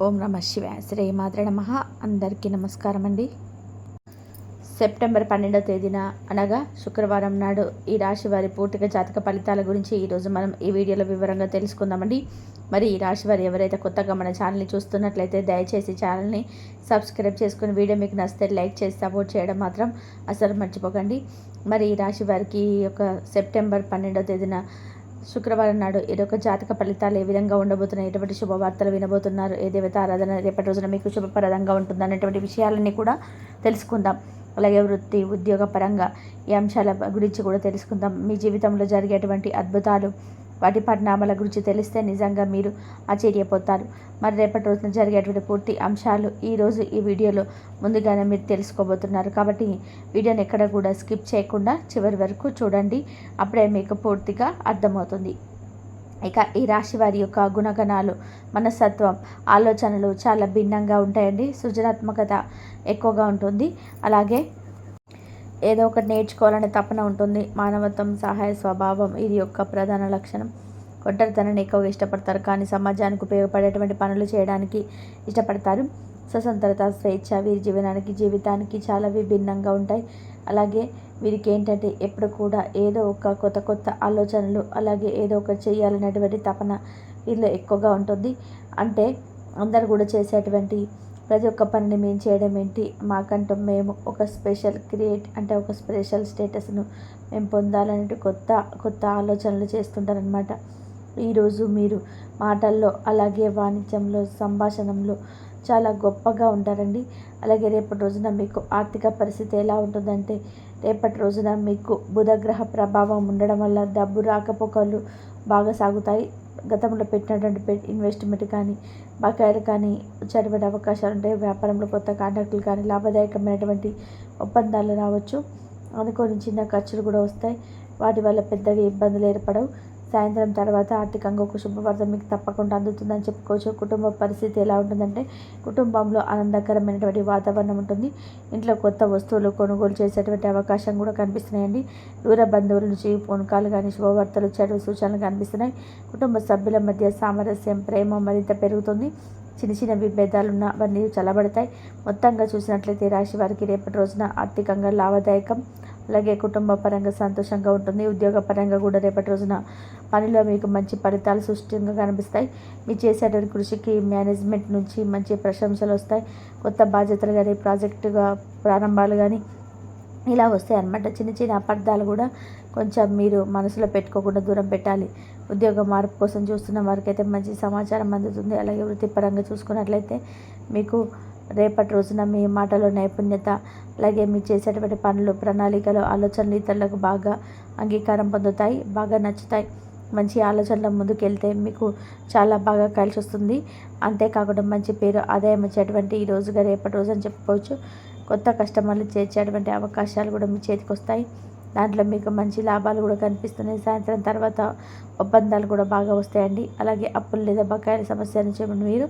ఓం నమ శివాయ. శ్రీమాత్రే నమః. అందరికీ నమస్కారం అండి. సెప్టెంబర్ 12వ తేదీన అనగా శుక్రవారం నాడు ఈ రాశి వారి పూర్తిగా జాతక ఫలితాల గురించి ఈరోజు మనం ఈ వీడియోలో వివరంగా తెలుసుకుందామండి. మరి ఈ రాశి వారు ఎవరైతే కొత్తగా మన ఛానల్ని చూస్తున్నట్లయితే దయచేసి ఛానల్ని సబ్స్క్రైబ్ చేసుకుని వీడియో మీకు నచ్చితే లైక్ చేసి సపోర్ట్ చేయడం మాత్రం అసలు మర్చిపోకండి. మరి ఈ రాశి వారికి యొక్క సెప్టెంబర్ 12వ తేదీన శుక్రవారం నాడు ఇదొక జాతక ఫలితాలు ఏ విధంగా ఉండబోతున్నాయి, ఎటువంటి శుభవార్తలు వినబోతున్నారు, ఏ దేవత ఆరాధన రేపటి రోజున మీకు శుభప్రదంగా ఉంటుంది అనేటువంటి విషయాలన్నీ కూడా తెలుసుకుందాం. అలాగే వృత్తి ఉద్యోగ పరంగా ఈ అంశాల గురించి కూడా తెలుసుకుందాం. మీ జీవితంలో జరిగేటువంటి అద్భుతాలు వాటి పరిణామాల గురించి తెలిస్తే నిజంగా మీరు ఆశ్చర్యపోతారు. మరి రేపటి రోజున జరిగేటువంటి పూర్తి అంశాలు ఈరోజు ఈ వీడియోలో ముందుగానే మీరు తెలుసుకోబోతున్నారు. కాబట్టి వీడియోని ఎక్కడ కూడా స్కిప్ చేయకుండా చివరి వరకు చూడండి. అప్పుడే మీకు పూర్తిగా అర్థమవుతుంది. ఇక ఈ రాశి వారి యొక్క గుణగణాలు, మనస్తత్వం, ఆలోచనలు చాలా భిన్నంగా ఉంటాయండి. సృజనాత్మకత ఎక్కువగా ఉంటుంది. అలాగే ఏదో ఒకటి నేర్చుకోవాలనే తపన ఉంటుంది. మానవత్వం, సహాయ స్వభావం ఇది యొక్క ప్రధాన లక్షణం. ఒంటరితనాన్ని ఎక్కువగా ఇష్టపడతారు, కానీ సమాజానికి ఉపయోగపడేటువంటి పనులు చేయడానికి ఇష్టపడతారు. స్వతంత్రత, స్వేచ్ఛ వీరి జీవితానికి చాలా విభిన్నంగా ఉంటాయి. అలాగే వీరికి ఏంటంటే ఎప్పుడు కూడా ఏదో ఒక కొత్త ఆలోచనలు, అలాగే ఏదో ఒకటి చేయాలనేటువంటి తపన వీరిలో ఎక్కువగా ఉంటుంది. అంటే అందరు కూడా చేసేటువంటి ప్రతి ఒక్క పనిని మేము చేయడం ఏంటి, మాకంటూ మేము ఒక స్పెషల్ స్టేటస్ను మేము పొందాలనే కొత్త ఆలోచనలు చేస్తుంటారనమాట. ఈరోజు మీరు మాటల్లో, అలాగే వాణిజ్యంలో, సంభాషణంలో చాలా గొప్పగా ఉంటారండి. అలాగే రేపటి రోజున మీకు ఆర్థిక పరిస్థితి ఎలా ఉంటుందంటే, రేపటి రోజున మీకు బుధగ్రహ ప్రభావం ఉండడం వల్ల డబ్బు రాకపోకలు బాగా సాగుతాయి. గతంలో పెట్టినటువంటి ఇన్వెస్ట్మెంట్ కానీ, బకాయిలు కానీ వచ్చేటువంటి అవకాశాలు ఉంటాయి. వ్యాపారంలో కొత్త కాంట్రాక్టులు కానీ, లాభదాయకమైనటువంటి ఒప్పందాలు రావచ్చు. అనుకోని చిన్న ఖర్చులు కూడా వస్తాయి. వాటి వల్ల పెద్దగా ఇబ్బందులు ఏర్పడవు. సాయంత్రం తర్వాత ఆర్థికంగా ఒక శుభవార్త మీకు తప్పకుండా అందుతుందని చెప్పుకోవచ్చు. కుటుంబ పరిస్థితి ఎలా ఉంటుందంటే, కుటుంబంలో ఆనందకరమైనటువంటి వాతావరణం ఉంటుంది. ఇంట్లో కొత్త వస్తువులు కొనుగోలు చేసేటువంటి అవకాశం కూడా కనిపిస్తున్నాయండి. దూర బంధువుల నుంచి ఫోన్ కాల్ కానీ, శుభవార్తలు వచ్చేటువంటి సూచనలు కనిపిస్తున్నాయి. కుటుంబ సభ్యుల మధ్య సామరస్యం, ప్రేమ మరింత పెరుగుతుంది. చిన్న విభేదాలున్న అవన్నీ చల్లబడతాయి. మొత్తంగా చూసినట్లయితే రాశి వారికి రేపటి రోజున ఆర్థికంగా లాభదాయకం, అలాగే కుటుంబ పరంగా సంతోషంగా ఉంటుంది. ఉద్యోగ పరంగా కూడా రేపటి రోజున పనిలో మీకు మంచి ఫలితాలు సృష్టిగా కనిపిస్తాయి. మీరు చేసేటువంటి కృషికి మేనేజ్మెంట్ నుంచి మంచి ప్రశంసలు వస్తాయి. కొత్త బాధ్యతలు కానీ, ప్రాజెక్టుగా ప్రారంభాలు కానీ ఇలా వస్తాయి అన్నమాట. చిన్న అపార్థాలు కూడా కొంచెం మీరు మనసులో పెట్టుకోకుండా దూరం పెట్టాలి. ఉద్యోగ మార్పు కోసం చూస్తున్న వారికైతే మంచి సమాచారం అందుతుంది. అలాగే వృత్తిపరంగా చూసుకున్నట్లయితే మీకు రేపటి రోజున మీ మాటలో నైపుణ్యత, అలాగే మీరు చేసేటువంటి పనులు, ప్రణాళికలు, ఆలోచనలు ఇతరులకు బాగా అంగీకారం పొందుతాయి, బాగా నచ్చుతాయి. మంచి ఆలోచనల ముందుకెళ్తే మీకు చాలా బాగా కలిసి వస్తుంది. అంతేకాకుండా మంచి పేరు, ఆదాయం వచ్చేటువంటి ఈ రోజుగా రేపటి రోజు అని చెప్పుకోవచ్చు. కొత్త కస్టమర్లు చేర్చేటువంటి అవకాశాలు కూడా మీ చేతికి వస్తాయి. దాంట్లో మీకు మంచి లాభాలు కూడా కనిపిస్తున్నాయి. సాయంత్రం తర్వాత ఒప్పందాలు కూడా బాగా వస్తాయండి. అలాగే అప్పులు లేదా బకాయిల సమస్య నుంచి మీరు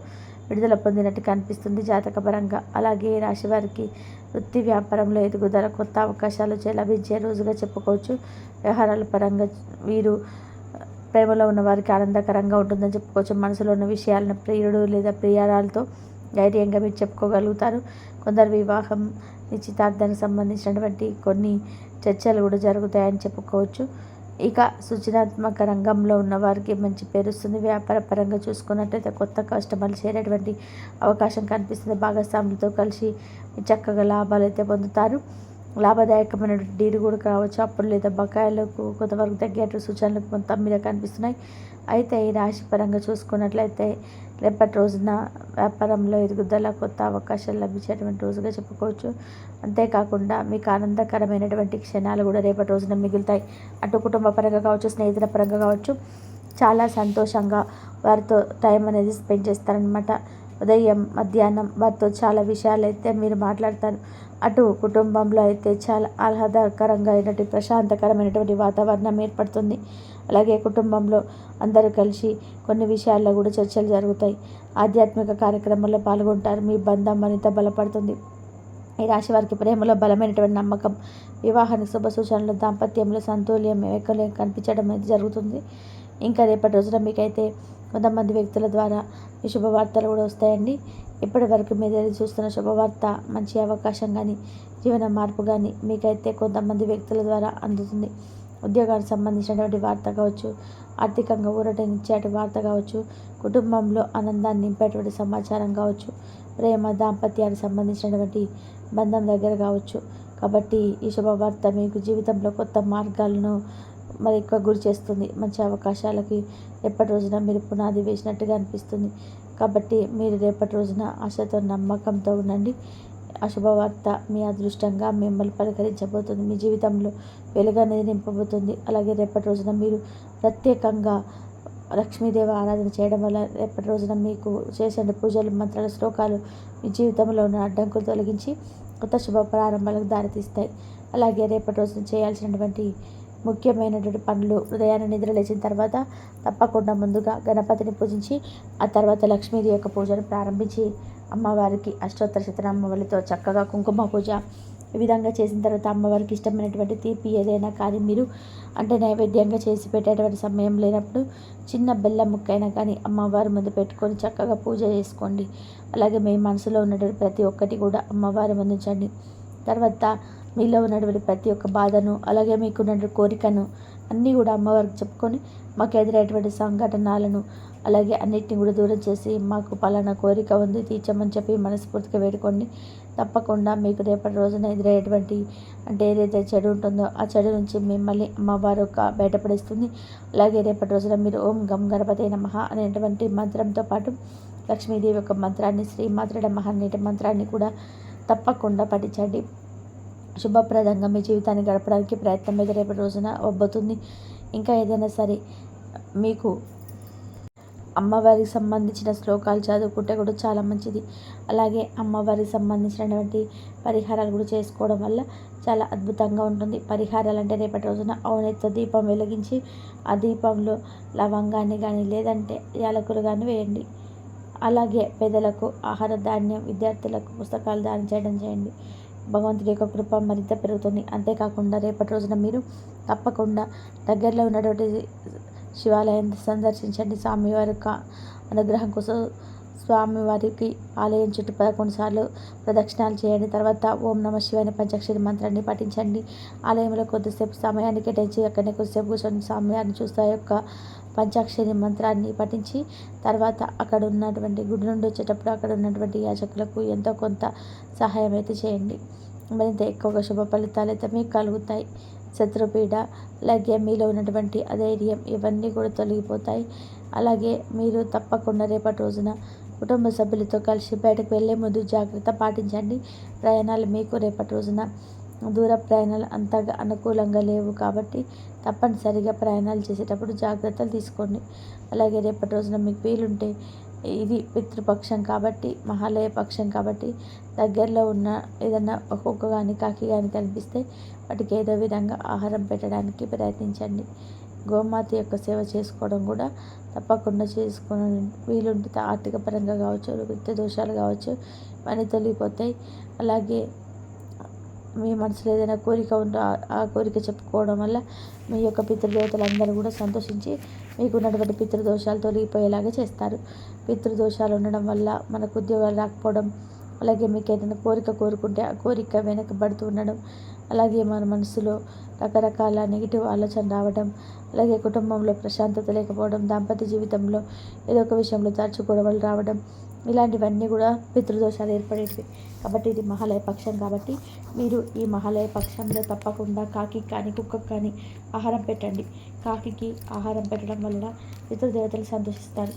విడుదల పొందినట్టు కనిపిస్తుంది జాతకపరంగా. అలాగే రాశి వారికి వృత్తి వ్యాపారంలో ఎదుగుదల, కొత్త అవకాశాలు లభించే రోజుగా చెప్పుకోవచ్చు. వ్యవహారాల పరంగా వీరు ప్రేమలో ఉన్న వారికి ఆనందకరంగా ఉంటుందని చెప్పుకోవచ్చు. మనసులో ఉన్న విషయాలను ప్రియుడు లేదా ప్రియారాలతో ధైర్యంగా మీరు చెప్పుకోగలుగుతారు. కొందరు వివాహం, నిశ్చితార్థానికి సంబంధించినటువంటి కొన్ని చర్చలు కూడా జరుగుతాయని చెప్పుకోవచ్చు. ఇక సృజనాత్మక రంగంలో ఉన్న వారికి మంచి పేరు వస్తుంది. వ్యాపార పరంగా చూసుకున్నట్లయితే కొత్త కస్టమర్లు చేరేటువంటి అవకాశం కనిపిస్తుంది. భాగస్వాములతో కలిసి చక్కగా లాభాలు అయితే పొందుతారు. లాభదాయకమైన డీల్ కూడా కావచ్చు. అప్పులు లేదా బకాయిలకు కొంతవరకు తగ్గేటువంటి సూచనలు మొత్తం మీద కనిపిస్తున్నాయి. అయితే ఈ రాశి పరంగా చూసుకున్నట్లయితే రేపటి రోజున వ్యాపారంలో ఎదుగుదల, కొత్త అవకాశాలు లభించేటువంటి రోజుగా చెప్పుకోవచ్చు. అంతేకాకుండా మీకు ఆనందకరమైనటువంటి క్షణాలు కూడా రేపటి రోజున మిగులుతాయి. అటు కుటుంబ పరంగా కావచ్చు, స్నేహితుల పరంగా కావచ్చు, చాలా సంతోషంగా వారితో టైం అనేది స్పెండ్ చేస్తారనమాట. ఉదయం, మధ్యాహ్నం వారితో చాలా విషయాలు అయితే మీరు మాట్లాడతారు. అటు కుటుంబంలో అయితే చాలా ఆహ్లాదకరంగా అయినటువంటి ప్రశాంతకరమైనటువంటి వాతావరణం ఏర్పడుతుంది. అలాగే కుటుంబంలో అందరూ కలిసి కొన్ని విషయాల్లో కూడా చర్చలు జరుగుతాయి. ఆధ్యాత్మిక కార్యక్రమాల్లో పాల్గొంటారు. మీ బంధం మరింత బలపడుతుంది. ఈ రాశి వారికి ప్రేమలో బలమైనటువంటి నమ్మకం, వివాహానికి శుభ సూచనలు, దాంపత్యంలో సంతుల్యం, ఏకలయం కనిపించడం అనేది జరుగుతుంది. ఇంకా రేపటి రోజున మీకైతే కొంతమంది వ్యక్తుల ద్వారా మీ శుభవార్తలు కూడా వస్తాయండి. ఇప్పటి వరకు మీరు ఎదురు చూస్తున్న శుభవార్త, మంచి అవకాశం కానీ, జీవన మార్పు కానీ మీకైతే కొంతమంది వ్యక్తుల ద్వారా అందుతుంది. ఉద్యోగానికి సంబంధించినటువంటి వార్త కావచ్చు, ఆర్థికంగా ఊరటనిచ్చేటి వార్త కావచ్చు, కుటుంబంలో ఆనందాన్ని నింపేటువంటి సమాచారం కావచ్చు, ప్రేమ దాంపత్యానికి సంబంధించినటువంటి బంధం దగ్గర కావచ్చు. కాబట్టి ఈ శుభవార్త మీకు జీవితంలో కొత్త మార్గాలను మరి ఎక్కువ గురి చేస్తుంది. మంచి అవకాశాలకి రేపటి రోజున మీరు పునాది వేసినట్టుగా అనిపిస్తుంది. కాబట్టి మీరు రేపటి రోజున ఆశతో నమ్మకంతో ఉండండి. ఆ శుభవార్త మీ అదృష్టంగా మిమ్మల్ని పలకరించబోతుంది. మీ జీవితంలో వెలుగు అనేది నింపబోతుంది. అలాగే రేపటి రోజున మీరు ప్రత్యేకంగా లక్ష్మీదేవి ఆరాధన చేయడం వల్ల రేపటి రోజున మీకు చేసే పూజలు, మంత్రాలు, శ్లోకాలు మీ జీవితంలో ఉన్న అడ్డంకులు తొలగించి కొత్త శుభ ప్రారంభాలకు దారితీస్తాయి. అలాగే రేపటి రోజున చేయాల్సినటువంటి ముఖ్యమైనటువంటి పనులు, ఉదయాన్నే నిద్ర లేచిన తర్వాత తప్పకుండా ముందుగా గణపతిని పూజించి ఆ తర్వాత లక్ష్మీదేవి యొక్క పూజను ప్రారంభించి అమ్మవారికి అష్టోత్తర శతనామావళితో చక్కగా కుంకుమ పూజ ఈ విధంగా చేసిన తర్వాత అమ్మవారికి ఇష్టమైనటువంటి తీపి ఏదైనా కానీ మీరు అంటే నైవేద్యంగా చేసి పెట్టేటువంటి సమయం లేనప్పుడు చిన్న బెల్లం ముక్కైనా కానీ అమ్మవారి ముందు పెట్టుకొని చక్కగా పూజ చేసుకోండి. అలాగే మీ మనసులో ఉన్నటువంటి ప్రతి ఒక్కటి కూడా అమ్మవారి ముందు ఉంచండి. తర్వాత మీలో ఉన్నటువంటి ప్రతి ఒక్క బాధను, అలాగే మీకున్నటువంటి కోరికను అన్నీ కూడా అమ్మవారికి చెప్పుకొని మాకు ఎదురైనటువంటి సంఘటనలను అలాగే అన్నిటిని కూడా దూరం చేసి మాకు పలానా కోరిక ఉంది తీర్చమని చెప్పి మనస్ఫూర్తిగా వేడుకోండి. తప్పకుండా మీకు రేపటి రోజున ఎదురయ్యేటువంటి అంటే ఏదైతే చెడు ఉంటుందో ఆ చెడు నుంచి మిమ్మల్ని అమ్మవారు బయటపడిస్తుంది. అలాగే రేపటి రోజున మీరు ఓం గం గణపతే నమః అనేటువంటి మంత్రంతో పాటు లక్ష్మీదేవి యొక్క మంత్రాన్ని, శ్రీమాత్ర నమః అనేటి మంత్రాన్ని కూడా తప్పకుండా పఠించండి. శుభప్రదంగా మీ జీవితాన్ని గడపడానికి ప్రయత్నం మీద రేపటి రోజున అవ్వబోతుంది. ఇంకా ఏదైనా సరే మీకు అమ్మవారికి సంబంధించిన శ్లోకాలు చదువుకుంటే కూడా చాలా మంచిది. అలాగే అమ్మవారికి సంబంధించినటువంటి పరిహారాలు కూడా చేసుకోవడం వల్ల చాలా అద్భుతంగా ఉంటుంది. పరిహారాలు అంటే రేపటి రోజున ఔనెత్తో దీపం వెలిగించి ఆ దీపంలో లవంగాన్ని కానీ లేదంటే యాలకులు కానీ వేయండి. అలాగే పేదలకు ఆహార ధాన్యం, విద్యార్థులకు పుస్తకాలు దానం చేయడం చేయండి. భగవంతుడి యొక్క కృప మరింత పెరుగుతుంది. అంతేకాకుండా రేపటి రోజున మీరు తప్పకుండా దగ్గరలో ఉన్నటువంటి శివాలయం సందర్శించండి. స్వామివారి అనుగ్రహం కోసం స్వామివారికి ఆలయం చుట్టూ 11 సార్లు ప్రదక్షిణాలు చేయండి. తర్వాత ఓం నమ శివాయ పంచాక్షరి మంత్రాన్ని పఠించండి. ఆలయంలో కొద్దిసేపు సమయాన్ని కేటాయించి అక్కడనే కొద్దిసేపు కూర్చొని స్వామివారిని చూస్తే యొక్క పంచాక్షరి మంత్రాన్ని పఠించి తర్వాత అక్కడ ఉన్నటువంటి గుడి నుండి వచ్చేటప్పుడు అక్కడ ఉన్నటువంటి యాచకులకు ఎంతో కొంత సహాయం అయితే చేయండి. మరింత ఎక్కువగా శుభ ఫలితాలు అయితే మీకు కలుగుతాయి. శత్రుపీడ, అలాగే మీలో ఉన్నటువంటి అధైర్యం ఇవన్నీ కూడా తొలగిపోతాయి. అలాగే మీరు తప్పకుండా రేపటి రోజున కుటుంబ సభ్యులతో కలిసి బయటకు వెళ్ళే ముందు జాగ్రత్త పాటించండి. ప్రయాణాలు మీకు రేపటి రోజున దూర ప్రయాణాలు అంతగా అనుకూలంగా లేవు కాబట్టి తప్పనిసరిగా ప్రయాణాలు చేసేటప్పుడు జాగ్రత్తలు తీసుకోండి. అలాగే రేపటి రోజున మీకు వీలుంటే ఇది పితృపక్షం కాబట్టి, మహాలయ పక్షం కాబట్టి దగ్గరలో ఉన్న ఏదన్నా ఒక్కొక్క కానీ కాకి కానీ కనిపిస్తే వాటికి ఏదో విధంగా ఆహారం పెట్టడానికి ప్రయత్నించండి. గోమాత యొక్క సేవ చేసుకోవడం కూడా తప్పకుండా చేసుకుని వీలుంటే ఆర్థిక పరంగా కావచ్చు, వృత్తి దోషాలు కావచ్చు ఇవన్నీ తొలగిపోతాయి. అలాగే మీ మనసులో ఏదైనా కోరిక ఉంటే ఆ కోరిక చెప్పుకోవడం వల్ల మీ యొక్క పితృదేవతలందరూ కూడా సంతోషించి మీకున్నటువంటి పితృదోషాలు తొలగిపోయేలాగా చేస్తారు. పితృదోషాలు ఉండడం వల్ల మనకు ఉద్యోగాలు రాకపోవడం, అలాగే మీకు ఏదైనా కోరిక కోరుకుంటే ఆ కోరిక వెనకబడుతూ ఉండడం, అలాగే మన మనసులో రకరకాల నెగిటివ్ ఆలోచన రావడం, అలాగే కుటుంబంలో ప్రశాంతత లేకపోవడం, దాంపత్య జీవితంలో ఏదో ఒక విషయంలో తరచు గొడవలు రావడం, ఇలాంటివన్నీ కూడా పితృదోషాలు ఏర్పడేవి. కాబట్టి ఇది మహాలయ పక్షం కాబట్టి మీరు ఈ మహాలయ పక్షంలో తప్పకుండా కాకి కానీ కుక్కకు కానీ ఆహారం పెట్టండి. కాకికి ఆహారం పెట్టడం వలన పితృదేవతలు సంతోషిస్తారు.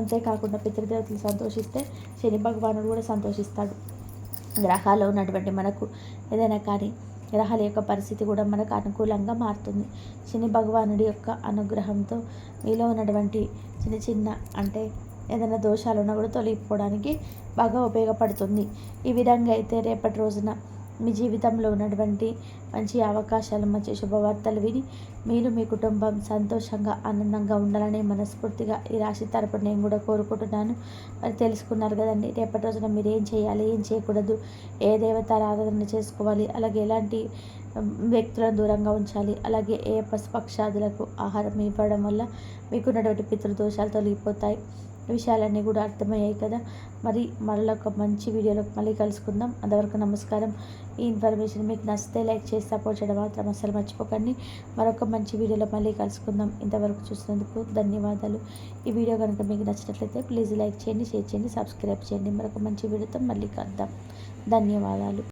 అంతేకాకుండా పితృదేవతలు సంతోషిస్తే శని భగవానుడు కూడా సంతోషిస్తాడు. గ్రహాల్లో ఉన్నటువంటి మనకు ఏదైనా కానీ గ్రహాల యొక్క పరిస్థితి కూడా మనకు అనుకూలంగా మారుతుంది. శని భగవానుడి యొక్క అనుగ్రహంతో మీలో ఉన్నటువంటి చిన్న చిన్న అంటే ఏదైనా దోషాలు ఉన్నా కూడా తొలగిపోవడానికి బాగా ఉపయోగపడుతుంది. ఈ విధంగా అయితే రేపటి రోజున మీ జీవితంలో ఉన్నటువంటి మంచి అవకాశాలు, మంచి శుభవార్తలు విని మీరు మీ కుటుంబం సంతోషంగా ఆనందంగా ఉండాలని మనస్ఫూర్తిగా ఈ రాశి తరపున నేను కూడా కోరుకుంటున్నాను. మరి తెలుసుకున్నారు కదండి, రేపటి రోజున మీరు ఏం చేయాలి, ఏం చేయకూడదు, ఏ దేవత ఆరాధన చేసుకోవాలి, అలాగే ఎలాంటి వ్యక్తులను దూరంగా ఉంచాలి. అలాగే ఏ పశుపక్షాదులకు ఆహారం ఇవ్వడం వల్ల మీకున్నటువంటి పితృదోషాలు తొలగిపోతాయి. విషయాలన్నీ కూడా అర్థమయ్యాయి కదా. మరి మరొక మంచి వీడియోలో మళ్ళీ కలుసుకుందాం. అంతవరకు నమస్కారం. ఈ ఇన్ఫర్మేషన్ మీకు నచ్చితే లైక్ చేసి సపోర్ట్ చేయడం మాత్రం అసలు మర్చిపోకండి. మరొక మంచి వీడియోలో మళ్ళీ కలుసుకుందాం. ఇంతవరకు చూసినందుకు ధన్యవాదాలు. ఈ వీడియో కనుక మీకు నచ్చినట్లయితే ప్లీజ్ లైక్ చేయండి, షేర్ చేయండి, సబ్స్క్రైబ్ చేయండి. మరొక మంచి వీడియోతో మళ్ళీ కలుద్దాం. ధన్యవాదాలు.